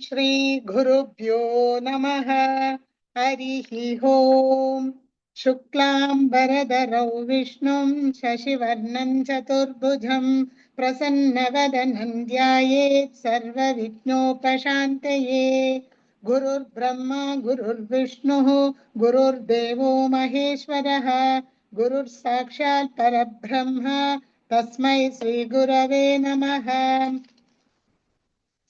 श्री गुरुभ्यो नमः। हरिः ओम्। शुक्लाम्बरधरौ विष्णुं शशिवर्णं चतुर्भुजं प्रसन्नवदनं ध्यायेत् सर्वविघ्नोपशान्तये। गुरुर्ब्रह्मा गुरुर्विष्णुः गुरुर्देवो महेश्वरः गुरुर्साक्षात् परब्रह्म तस्मै श्रीगुरवे नमः।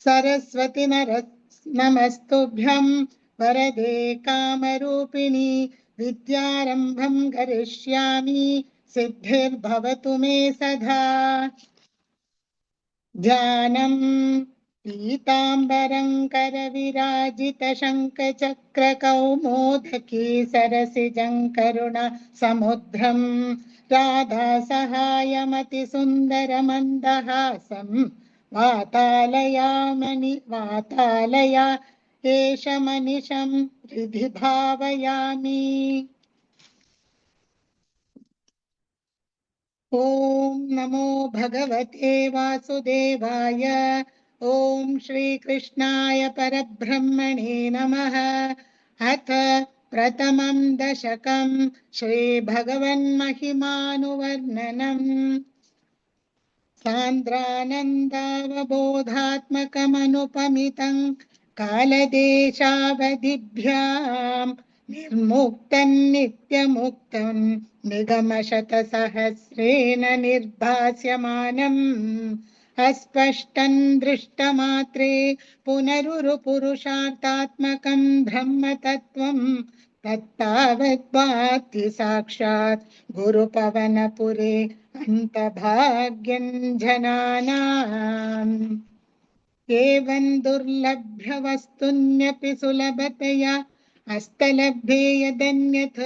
सरस्वती नमस्तुभ्यं वरदे कामरूपिणी विद्यारम्भं करिष्यामि सिद्धिर्भवतु मे सदा। ध्यानं पीताम्बरं करविराजितशङ्खचक्रकौमोदकी सरसिजं करुणा समुद्रं राधासहायमतिसुन्दरमन्दहासं वातालया एष मनिशं हृदि भावयामि। ओम नमो भगवते वासुदेवाय। ओम श्री कृष्णाय परब्रह्मणे नमः। अथ प्रथमं दशकं श्री भगवन्महिमानुवर्णनम्। सान्द्रानन्दावबोधात्मकमनुपमितं कालदेशावधिभ्याम् निर्मुक्तं नित्यमुक्तं निगमशतसहस्रेण निर्भास्यमानम् अस्पष्टं दृष्टमात्रे पुनरुरुपुरुषार्थात्मकं ब्रह्मतत्त्वं तत्तावद्भाति साक्षात् गुरुपवनपुरे अन्तभाग्यं जनानाम्। एवं दुर्लभ्य वस्तुन्यपि सुलभतया हस्तलभ्ये यदन्यथ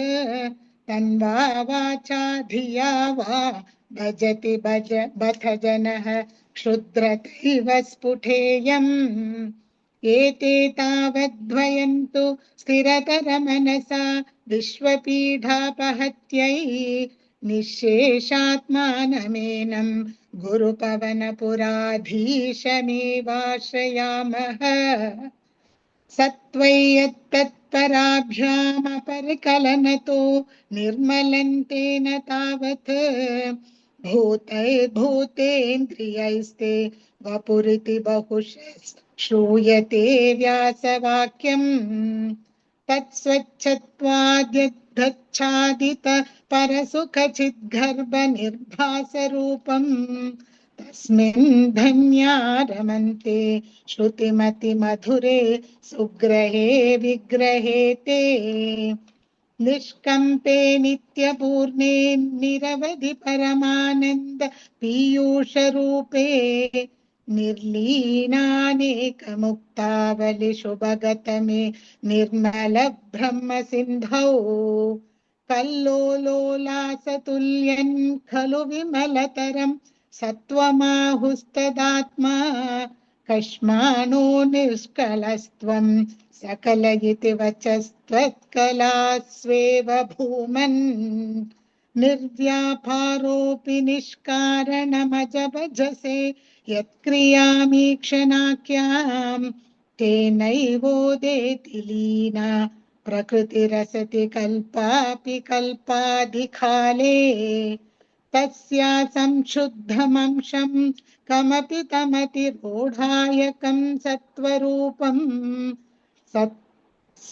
तन्वा वाचा धिया वा भजति बथ जनः क्षुद्रतैव स्फुटेयम्। एते तावद्भयन्तु स्थिरतरमनसा विश्वपीडापहत्यै निःशेषात्मानमेनं गुरुपवनपुराधीशमेवाश्रयामः। सत्त्वय्यत्तत्पराभ्यामपरिकलनतो निर्मलन्तेन तावत् भूतैर्भूतेन्द्रियैस्ते वपुरिति बहुश्रूयते व्यासवाक्यम्। तत्स्वच्छत्वाद्यद्धच्छादित परसुखचिद्गर्भनिर्भासरूपम् तस्मिन् धन्या रमन्ते श्रुतिमतिमधुरे सुग्रहे विग्रहे ते। निष्कम्पे नित्यपूर्णे निरवधि परमानन्द पीयूषरूपे निर्लीनानेकमुक्तावलिशुभगतमे निर्मल ब्रह्म सिन्धौ कल्लोलोलासतुल्यं खलु विमलतरं सत्त्वमाहुस्तदात्मा कष्माणो निष्कलस्त्वं सकल इति वचस्त्वत्कलास्वेव भूमन्। निर्व्यापारोऽपि निष्कारणमजभजसे यत्क्रियामीक्षणाख्यां तेनैवोदेति लीना प्रकृतिरसति कल्पापि कल्पाधिकाले। तस्या संशुद्धमंशं कमपि तमतिरूढायकं सत्त्वरूपं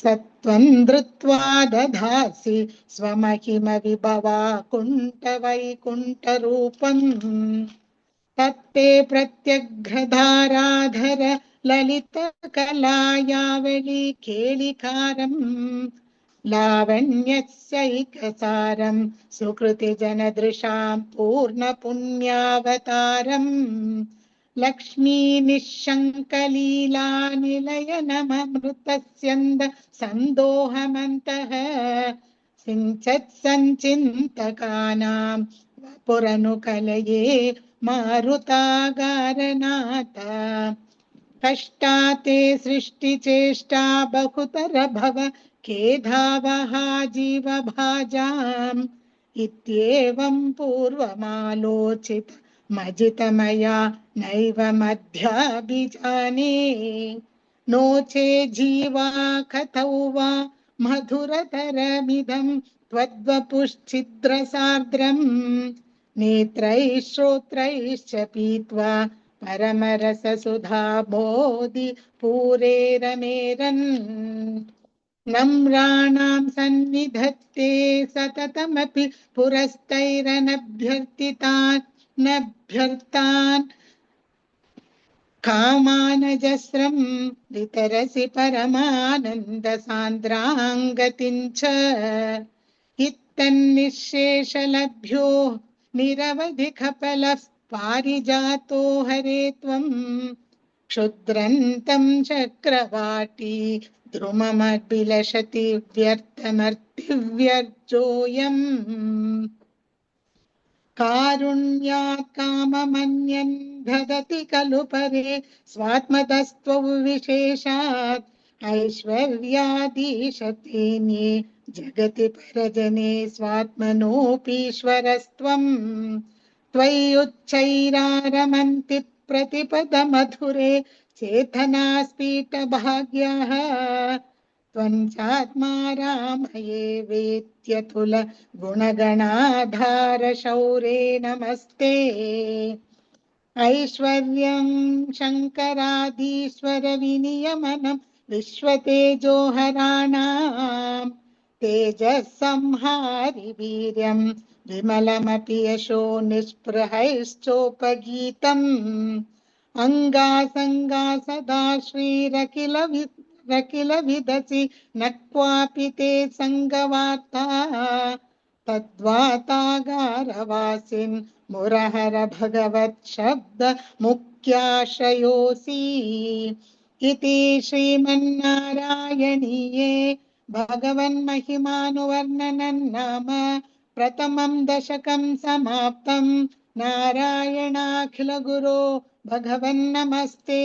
सत्त्वं धृत्वा दधासि स्वमहिमविभवा कुण्ठवैकुण्ठरूपम्। तत्ते प्रत्यग्रधाराधर ललितकलायावली केलिकारम् लावण्यस्यैकसारं सुकृतिजनदृशां पूर्णपुण्यावतारम्। लक्ष्मी निःशङ्कलीलानिलयनममृतस्यन्द सन्दोहमन्तः सिञ्चत्सञ्चिन्तकानां वपुरनुकलये मारुतागारनाथ। कष्टाते सृष्टिचेष्टा बहुतर भव खेदावहा जीवभाजाम् इत्येवं पूर्वमालोचित मजितमया नैव मध्याभिजाने। नो चेज्जीवा कथौ वा मधुरतरमिदं त्वद्वपुश्चिद्रसार्द्रम् नेत्रैः श्रोत्रैश्च पीत्वा परमरससुधा बोधि पूरेरमेरन् नम्राणां सन्निधत्ते सततमपि पुरस्तैरनभ्यर्थितान् नभ्यर्तान् कामानजस्रं वितरसि परमानन्दसान्द्राङ्गतिं च इत्तन्निःशेषलभ्यो निरवधिकफलः पारिजातो हरे त्वं क्षुद्रन्तं चक्रवाटी ध्रुममभिलषति व्यर्थमर्तिव्यर्जोऽयम् कारुण्यात् काममन्यन् ददति खलु परे स्वात्मतस्त्वौ विशेषात् ऐश्वर्यादीशतेन्ये जगति परजने स्वात्मनोऽपीश्वरस्त्वम् त्वय्युच्चैरारमन्ति प्रतिपदमधुरे चेतनास्फीटभाग्याः त्वं चात्मा रामये वेत्यतुल गुणगणाधार शौरे नमस्ते ऐश्वर्यं शङ्करादीश्वर विनियमनं विश्वतेजोहराणां तेजः संहारि वीर्यं विमलमपि यशो निःस्पृहैश्चोपगीतम् अङ्गासङ्गा सदा श्रीरखिल विदसि न क्वापि ते सङ्गवार्ता तद्वातागारवासिन् मुरहर भगवत् शब्द मुख्याश्रयोऽसि इति श्रीमन्नारायणीये भगवन्महिमानुवर्णनं नाम प्रथमं दशकं समाप्तं नारायणाखिल गुरो भगवन्नमस्ते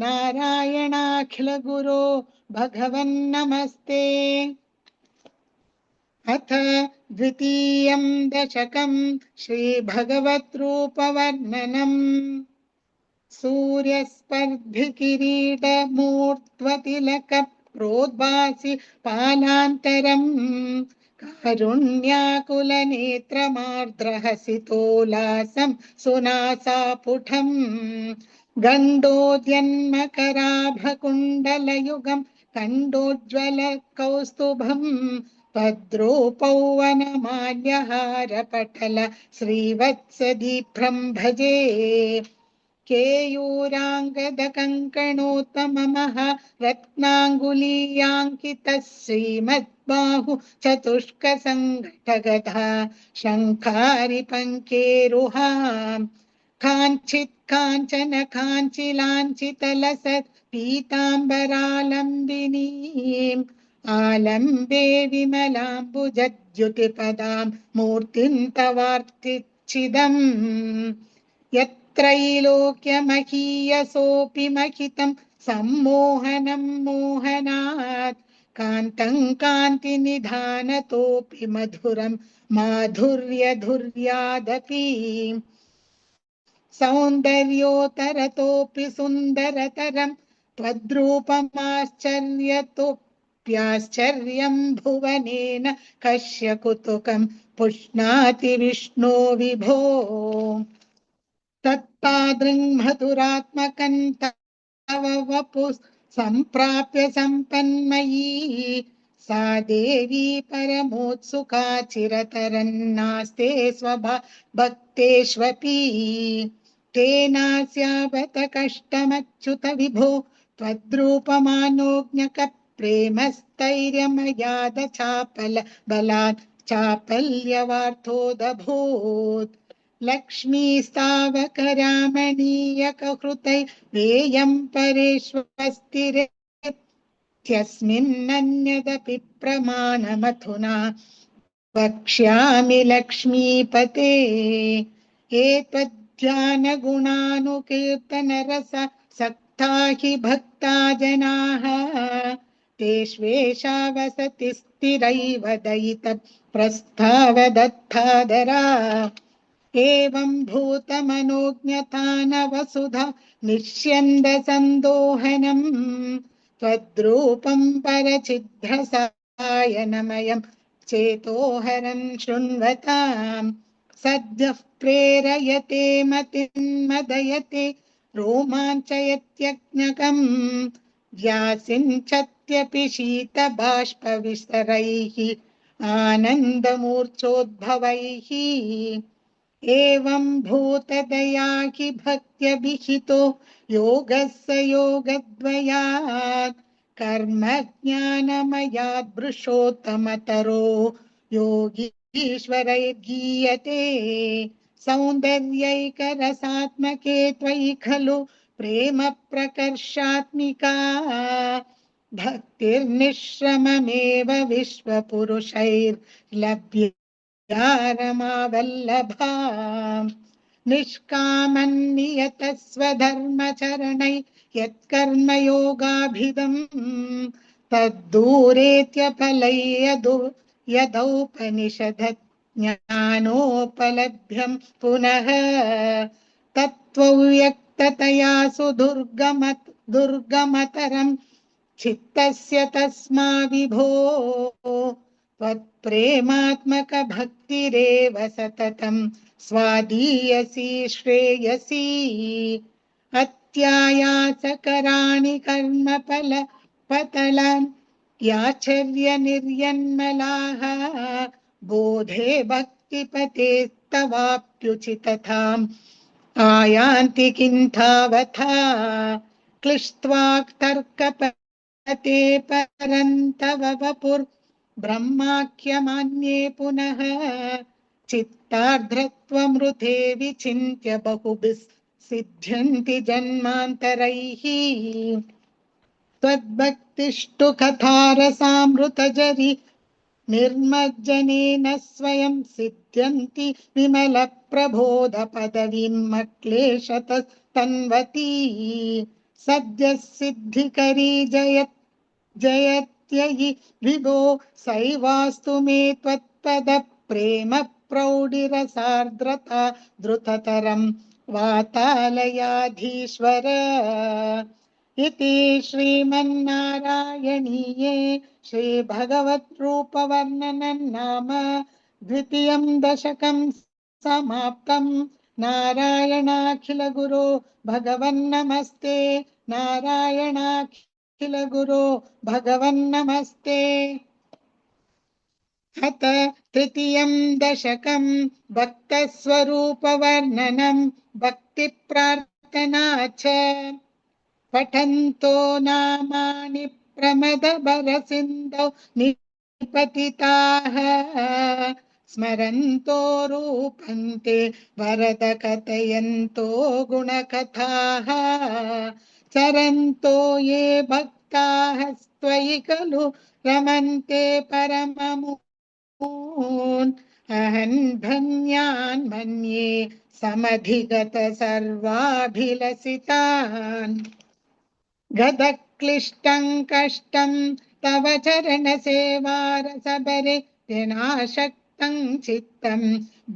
नारायणाखिल गुरो भगवन्नमस्ते अथ द्वितीयं दशकं श्रीभगवद्रूपवर्णनम् सूर्यस्पर्धिकिरीटमूर्ध्वतिलक प्रोद्भासि पालान्तरम् कारुण्याकुलनेत्रमार्द्रहसितोल्लासं सुनासापुटम् गण्डोद्यन्मकराभकुण्डलयुगं कण्डोज्ज्वल कौस्तुभम् भद्रोपौवनमाल्यहारपटल श्रीवत्सदीप्रं भजे केयूराङ्गदकङ्कणोत्तममः रत्नाङ्गुलीयाङ्कितः श्रीमद्बाहु चतुष्कसङ्घटगधा शङ्खारि पङ्केरुहाम् काञ्चित् काञ्चन काञ्चिलाञ्चितलसत् पीताम्बरालम्बिनीम् आलम्बे विमलाम्बुजद्युतिपदां मूर्तिं तवार्तिच्छिदम् यत्रैलोक्यमहीयसोऽपि महितं सम्मोहनं मोहनात् कान्तं कान्तिनिधानतोऽपि मधुरं माधुर्यधुर्यादपि सौन्दर्योत्तरतोऽपि सुन्दरतरं त्वद्रूपमाश्चर्यतोऽप्याश्चर्यं भुवनेन कस्य कुतुकं पुष्णाति विष्णो विभो तत्तादृङ्मधुरात्मकं तव वपुः सम्प्राप्य सम्पन्मयी सा देवी परमोत्सुका चिरतरन्नास्ते स्वभक्तेष्वपि तेनास्यावत कष्टमच्युत विभो त्वद्रूपमानोज्ञक प्रेमस्थैर्यमयाद चापल बलात् चापल्यवार्थोदभूत् लक्ष्मीस्तावकरामणीयकहृतै वेयं परेष्वस्तिरेत्यस्मिन्नन्यदपि प्रमाणमधुना वक्ष्यामि लक्ष्मीपते एतद्ध्यानगुणानुकीर्तनरस सक्ता हि भक्ता जनाः तेष्वेषा वसति स्थिरैव दयित प्रस्तावदत्तादरा एवं भूतमनोज्ञता न वसुधा निष्यन्द सन्दोहनम् त्वद्रूपं परचिद्रसायनमयं चेतोहरं शृण्वताम् सद्यः प्रेरयते मतिं मदयते रोमाञ्चयत्यज्ञकम् व्यासिञ्चत्यपि शीतबाष्पविसरैः आनन्दमूर्च्छोद्भवैः एवं भूतदया हि भक्त्यभिहितो योगः स योगद्वयात् कर्म ज्ञानमयात् वृषोत्तमतरो योगीश्वरैर्गीयते सौन्दर्यैकरसात्मके त्वयि खलु प्रेम प्रकर्षात्मिका भक्तिर्निःश्रममेव विश्वपुरुषैर्लभ्य रमावल्लभा निष्कामन्नियतः स्वधर्मचरणै यत्कर्म योगाभिदम् तद्दूरेत्यफलैर्यदु यदौपनिषदत् ज्ञानोपलभ्यं पुनः तत्त्वव्यक्ततया दुर्गमतरं चित्तस्य तस्मा विभो त्वत्प्रेमात्मक भक्तिरेव सततं स्वादीयसी श्रेयसी अत्यायासकराणि कर्मफल पतलान् याचर्य निर्यन्मलाः बोधे भक्तिपतेस्तवाप्युचितताम् आयान्ति किन्तावथा क्लिष्ट्वाक्तर्कपते परन्तव वपुर्ब्रह्माख्यमान्ये पुनः चित्तार्द्रत्वमृते विचिन्त्य बहुभिः सिद्ध्यन्ति जन्मान्तरैः त्वद्भक्तिष्टु कथारसामृतजरी निर्मज्जनेन स्वयं सिद्ध्यन्ति विमलप्रबोधपदवीं मक्लेशतस्तन्वती सद्यः सिद्धिकरी जयत्ययि विभो सैवास्तु मे त्वत्पदप्रेम प्रौढिरसार्द्रता द्रुततरं वातालयाधीश्वर इति श्रीमन्नारायणीये श्रीभगवद्रूपवर्णनं नाम द्वितीयं दशकं समाप्तं। नारायणाखिलगुरो भगवन्नमस्ते। नारायणाखिलगुरो भगवन्नमस्ते। अथ तृतीयं दशकं भक्तस्वरूपवर्णनं भक्तिप्रार्थना च पठन्तो नामानि प्रमदभरसिन्धौ निपतिताः स्मरन्तो रूपन्ते वरद कथयन्तो गुणकथाः चरन्तो ये भक्ताः त्वयि खलु रमन्ते परममुन् अहं धन्यान् मन्ये समधिगत सर्वाभिलषितान् गदक्लिष्टं कष्टं तव चरणसेवारसबरे विनाशक्तं चित्तं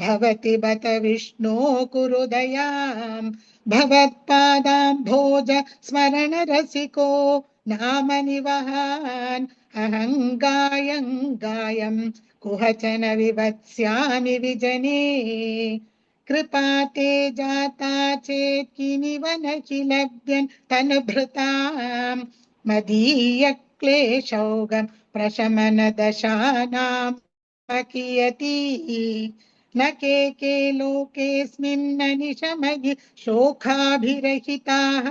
भवति बत विष्णो कुरु दयां भवत्पादाम्भोज स्मरणरसिको नाम निवहान् अहं गायं कुहचन विवत्स्यामि विजने कृपा ते जाता चेत् किमिव न किलभ्यन् तनुभृतां मदीय क्लेशौगं प्रशमन दशानां कियती न के लोकेऽस्मिन् निशमयि शोकाभिरहिताः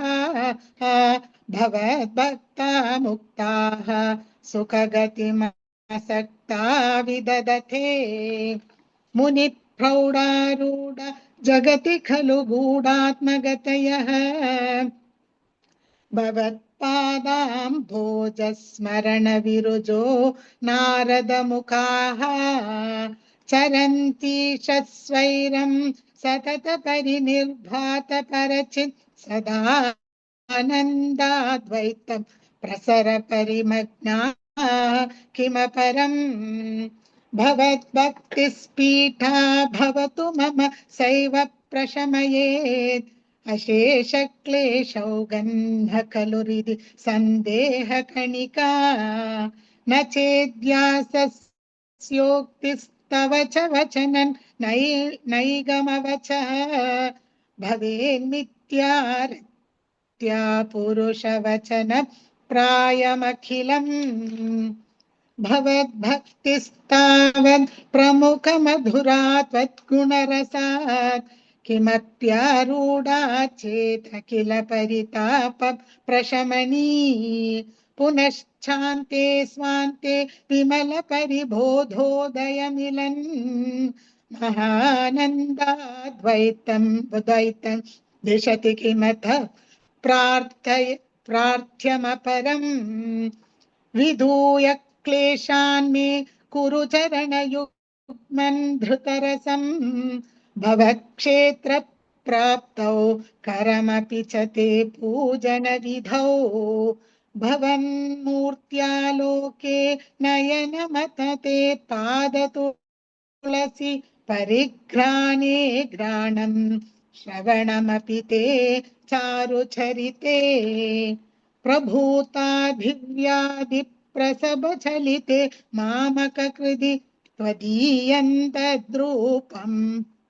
भवद्भक्ता मुक्ताः सुखगतिमासक्ता विदधते मुनि प्रौढारूढ जगति खलु गूढात्मगतयः भवत्पादाम्भोजस्मरण विरुजो नारदमुखाः चरन्ति शस्वैरं सतत परिनिर्भात परचित् सदा आनन्दाद्वैतं प्रसर परिमग्ना किमपरम् भवद्भक्तिस्पीठा भवतु मम सैव प्रशमयेत् अशेषक्लेशौ गह्न खलु हृदि सन्देहकणिका न चेद्यासस्योक्तिस्तव च वचनन् नैगमवच भवेन्मिथ्यारत्या पुरुषवचन प्रायमखिलम् भवद्भक्तिस्तावद् प्रमुखमधुरा त्वद्गुणरसात् किमप्यारूढा चेत् किल परिताप प्रशमनी पुनश्चान्ते स्वान्ते विमल परिबोधोदयमिलन् महानन्दाद्वैतं द्वैतं दिशति किमथ प्रार्थ्यमपरम् विधूय क्लेशान् मे कुरु चरणयुग्मन् धृतरसम् भवक्षेत्र प्राप्तौ करमपि च ते पूजनविधौ भवन्मूर्त्यालोके नयनमत ते पादतुलसि परिघ्राणे घ्राणम् श्रवणमपि ते चारुचरिते प्रभूताभिव्याधिप्रसभचलिते मामककृधि त्वदीयन्तद्रूपम्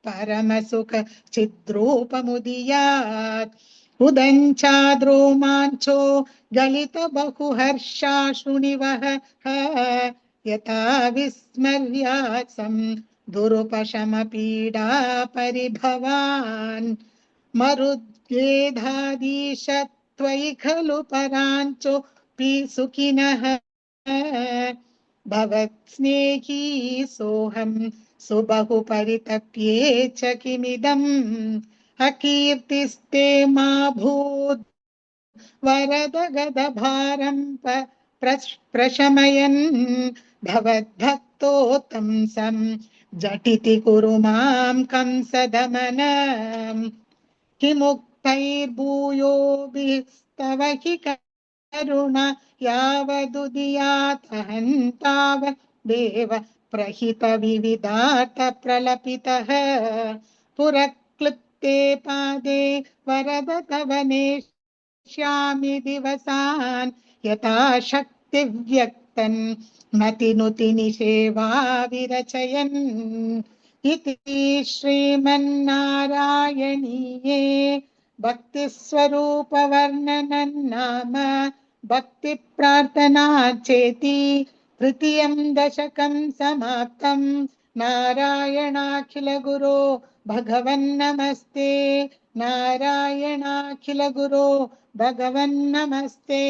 परमसुख चिद्रूपमुदीयात् उदञ्चाद्रोमाञ्चो गलित बहुहर्षाश्रुनिवः यथा विस्मर्यासं दुरुपशमपीडा परिभवान् मरुद्गेधादीश त्वयि खलु पराञ्चोऽपि सुखिनः भवत्स्नेही सोऽहं सुबहु परितप्ये च किमिदम् अकीर्तिस्ते मा भूद् वरद गदभारं प्रशमयन् भवद्भक्तोत्तंसं झटिति कुरु मां कंसदमनम् किमुक्तैर्भूयोभिस्तव हि करुणा यावदुदीयात् तावदेव प्रहितविविधार्थ प्रलपितः पुरक्लृप्ते पादे वरद तव नेष्यामि दिवसान् यथा शक्तिव्यक्तन् मतिनुति निषेवा विरचयन् इति श्रीमन्नारायणीये भक्तिस्वरूपवर्णनं नाम भक्तिप्रार्थना चेति तृतीयं दशकं समाप्तम् नारायणाखिल गुरो भगवन्नमस्ते नारायणाखिल गुरो भगवन्नमस्ते।